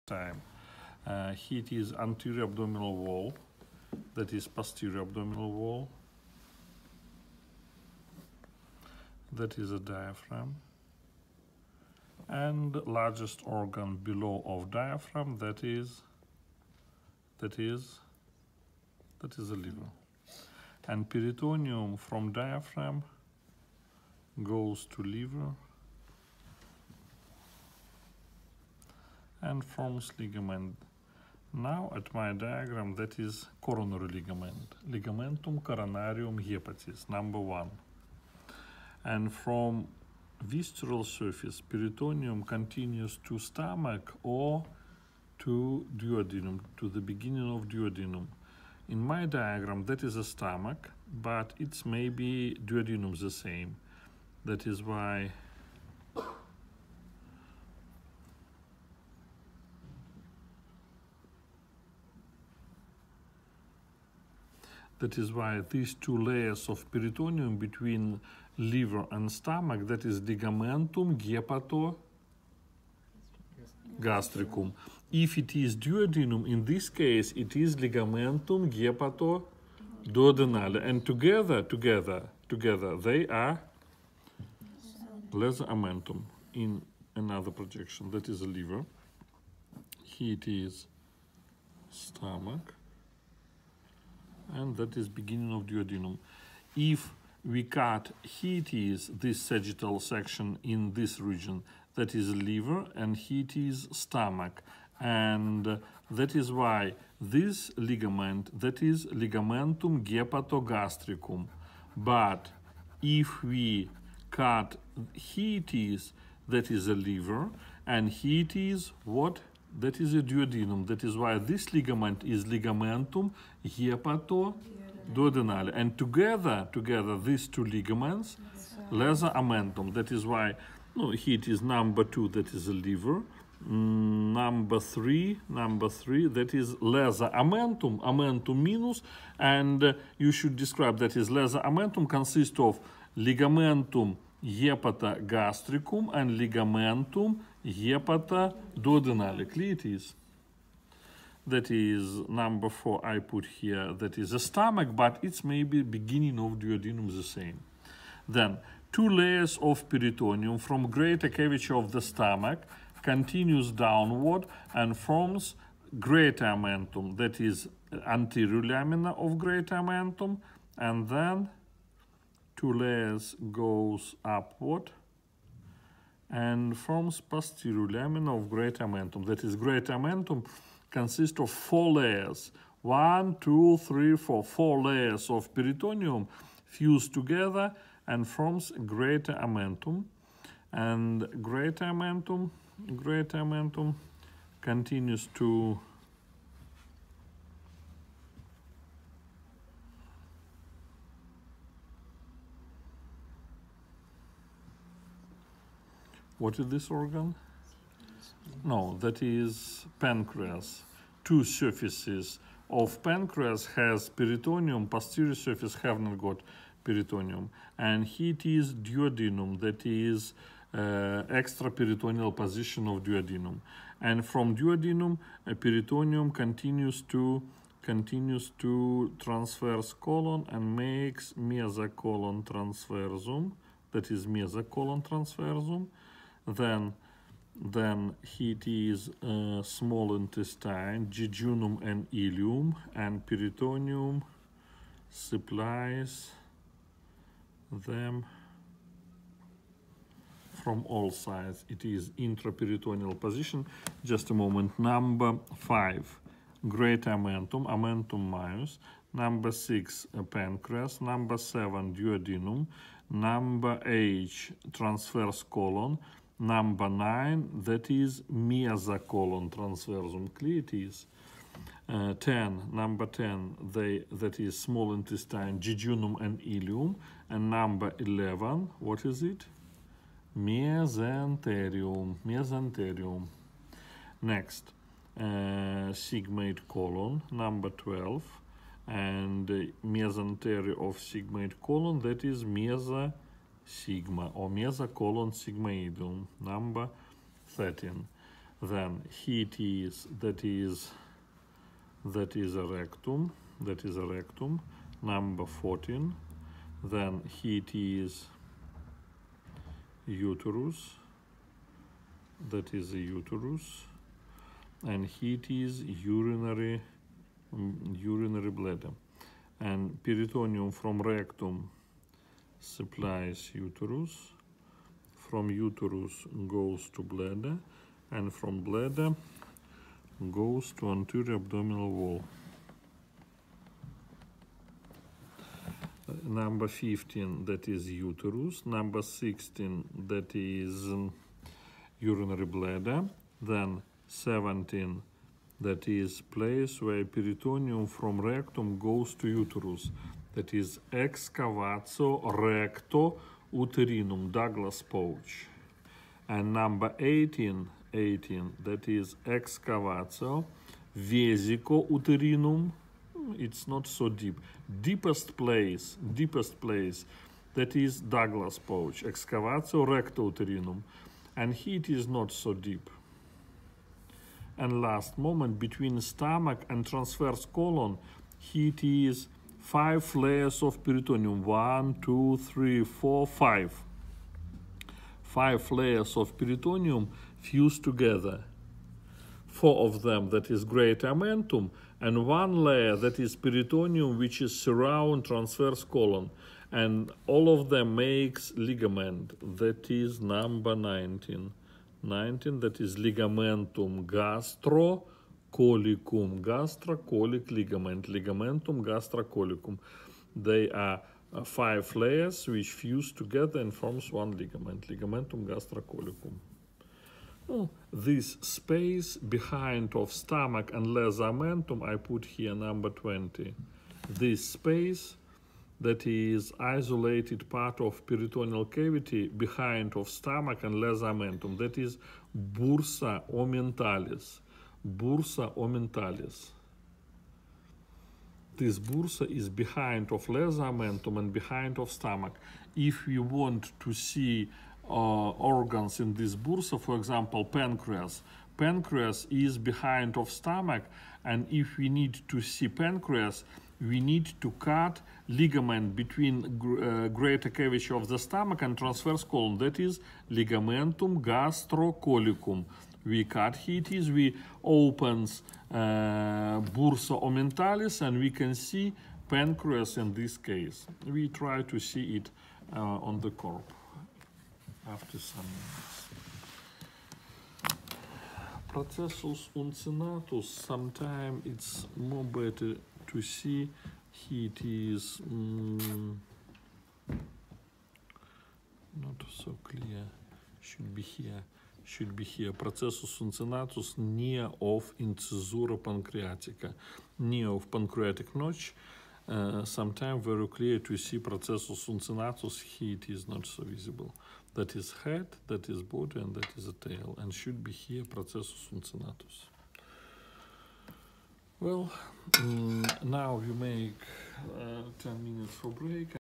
time. Here it is anterior abdominal wall, that is posterior abdominal wall, that is a diaphragm, and largest organ below of diaphragm, that is a liver. And peritoneum from diaphragm goes to liver and forms ligament. Now at my diagram, that is coronary ligament, ligamentum coronarium hepatis, number 1. And from visceral surface, peritoneum continues to stomach or to duodenum, to the beginning of duodenum. In my diagram, that is a stomach, but it's maybe duodenum the same. That is why these two layers of peritoneum between liver and stomach, that is ligamentum hepatogastricum. If it is duodenum, in this case, it is ligamentum hepatoduodenale, and together, they are lesser amentum. In another projection, that is a liver. Here it is stomach, and that is beginning of duodenum. If we cut, here it is this sagittal section in this region, that is liver, and here it is stomach. And that is why this ligament, that is ligamentum hepatogastricum. But if we cut, here it is, that is a liver, and here it is what? That is a duodenum. That is why this ligament is ligamentum hepatoduodenale. And together these two ligaments, lesser amentum. That is why, here it is number 2, that is a liver. Number 3, that is lesser amentum, amentum minus, and you should describe that is lesser amentum consists of ligamentum hepatogastricum and ligamentum hepatoduodenale. Clear it is. That is number 4 I put here, that is a stomach, but it's maybe beginning of duodenum the same. Then 2 layers of peritoneum from greater cavity of the stomach continues downward and forms greater amentum, that is anterior lamina of greater amentum, and then 2 layers goes upward and forms posterior lamina of greater amentum. That is greater amentum consists of 4 layers. 1, 2, 3, 4, 4 layers of peritoneum fused together and forms greater amentum. And greater amentum continues to what is this organ? No, that is pancreas. 2 surfaces of pancreas has peritoneum, posterior surface have not got peritoneum. And here it is duodenum, that is extraperitoneal position of duodenum. And from duodenum, peritoneum continues to transverse colon and makes mesocolon transversum, that is mesocolon transversum. Then here it is small intestine, jejunum and ileum, and peritoneum supplies them from all sides. It is intraperitoneal position. Just a moment. Number 5, greater amentum, amentum minus. Number 6, pancreas. Number 7, duodenum. Number 8, transverse colon. Number 9, that is mesocolon transversum. Clear it is. 10, number 10, that is small intestine, jejunum and ileum. And number 11, what is it? Mesenterium. Next, sigmoid colon, number 12, and mesentery of sigmoid colon, that is mesosigma or mesocolon sigmoidum, number 13. Then heat is, that is a rectum, number 14. Then heat is uterus, that is a uterus, and heat is urinary bladder. And peritoneum from rectum supplies uterus, from uterus goes to bladder, and from bladder goes to anterior abdominal wall. Number 15, that is uterus. Number 16, that is urinary bladder. Then 17, that is place where peritoneum from rectum goes to uterus. That is excavatio recto uterinum, Douglas pouch. And number 18, that is excavatio vesico uterinum. It's not so deep. Deepest place, that is Douglas pouch, excavatio recto uterinum. And heat is not so deep. And last moment, between stomach and transverse colon, heat is 5 layers of peritoneum. 1, 2, 3, 4, 5. 5 layers of peritoneum fused together. 4 of them, that is great amentum, and 1 layer, that is peritoneum, which is surround transverse colon. And all of them makes ligament, that is number 19. 19, that is ligamentum gastrocolicum, gastrocolic ligament, ligamentum gastrocolicum. They are 5 layers which fuse together and forms 1 ligament, ligamentum gastrocolicum. Oh, this space behind of stomach and lesamentum, I put here number 20. This space, that is isolated part of peritoneal cavity behind of stomach and lesamentum, that is bursa omenthalis. Bursa omenthalis. This bursa is behind of lesamentum and behind of stomach. If we want to see organs in this bursa, for example, pancreas. Pancreas is behind of stomach, and if we need to see pancreas, we need to cut ligament between greater cavity of the stomach and transverse colon, that is ligamentum gastrocolicum. We cut heaties, we opens bursa omenthalis, and we can see pancreas in this case. We try to see it on the corp after some minutes. Processus uncinnatus, sometimes it's more better to see. It is not so clear. Should be here. Processus uncinnatus near of incisura pancreatica, near of pancreatic notch. Sometimes very clear to see processus uncinnatus. Here it is not so visible. That is head, that is body, and that is a tail, and should be here processus uncinnatus. Well, now we make 10 minutes for break.